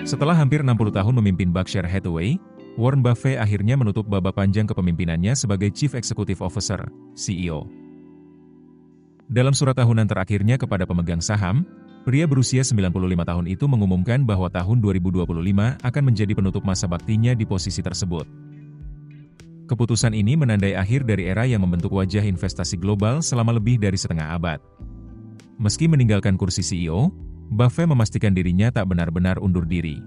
Setelah hampir 60 tahun memimpin Berkshire Hathaway, Warren Buffett akhirnya menutup babak panjang kepemimpinannya sebagai Chief Executive Officer, CEO. Dalam surat tahunan terakhirnya kepada pemegang saham, pria berusia 95 tahun itu mengumumkan bahwa tahun 2025 akan menjadi penutup masa baktinya di posisi tersebut. Keputusan ini menandai akhir dari era yang membentuk wajah investasi global selama lebih dari setengah abad. Meski meninggalkan kursi CEO, Buffett memastikan dirinya tak benar-benar undur diri.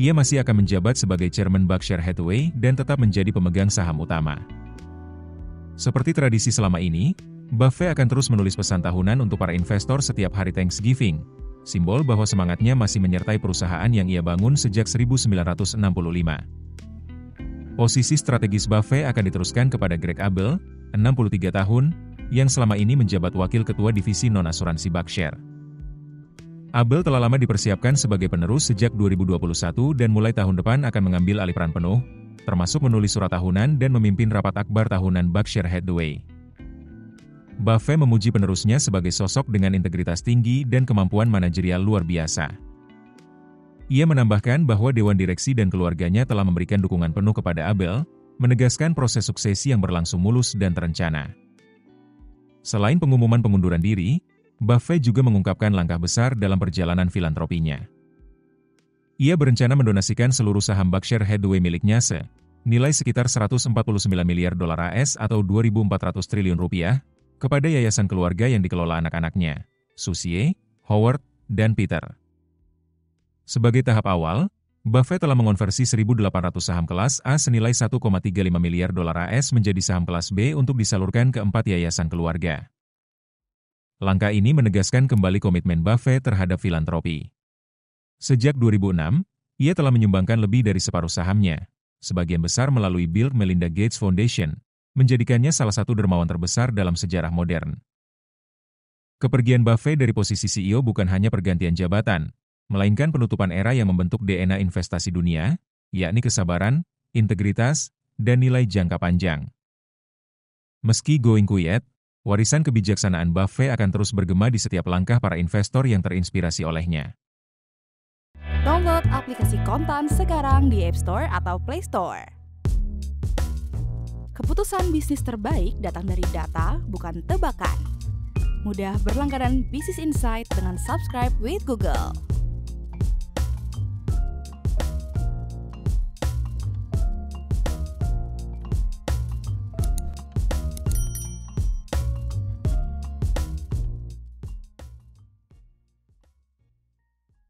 Ia masih akan menjabat sebagai Chairman Berkshire Hathaway dan tetap menjadi pemegang saham utama. Seperti tradisi selama ini, Buffett akan terus menulis pesan tahunan untuk para investor setiap hari Thanksgiving, simbol bahwa semangatnya masih menyertai perusahaan yang ia bangun sejak 1965. Posisi strategis Buffett akan diteruskan kepada Greg Abel, 63 tahun, yang selama ini menjabat wakil ketua divisi non-asuransi Berkshire. Abel telah lama dipersiapkan sebagai penerus sejak 2021 dan mulai tahun depan akan mengambil alih peran penuh, termasuk menulis surat tahunan dan memimpin rapat akbar tahunan Berkshire Hathaway. Buffett memuji penerusnya sebagai sosok dengan integritas tinggi dan kemampuan manajerial luar biasa. Ia menambahkan bahwa Dewan Direksi dan keluarganya telah memberikan dukungan penuh kepada Abel, menegaskan proses suksesi yang berlangsung mulus dan terencana. Selain pengumuman pengunduran diri, Buffett juga mengungkapkan langkah besar dalam perjalanan filantropinya. Ia berencana mendonasikan seluruh saham Berkshire Hathaway miliknya senilai sekitar 149 miliar dolar AS atau 2.400 triliun rupiah, kepada yayasan keluarga yang dikelola anak-anaknya, Susie, Howard, dan Peter. Sebagai tahap awal, Buffett telah mengonversi 1.800 saham kelas A senilai 1,35 miliar dolar AS menjadi saham kelas B untuk disalurkan ke 4 yayasan keluarga. Langkah ini menegaskan kembali komitmen Buffett terhadap filantropi. Sejak 2006, ia telah menyumbangkan lebih dari separuh sahamnya, sebagian besar melalui Bill Melinda Gates Foundation, menjadikannya salah satu dermawan terbesar dalam sejarah modern. Kepergian Buffett dari posisi CEO bukan hanya pergantian jabatan, melainkan penutupan era yang membentuk DNA investasi dunia, yakni kesabaran, integritas, dan nilai jangka panjang. Meski going quiet, warisan kebijaksanaan Buffett akan terus bergema di setiap langkah para investor yang terinspirasi olehnya. Download aplikasi Kontan sekarang di App Store atau Play Store. Keputusan bisnis terbaik datang dari data, bukan tebakan. Mudah berlangganan Business Insight dengan subscribe with Google.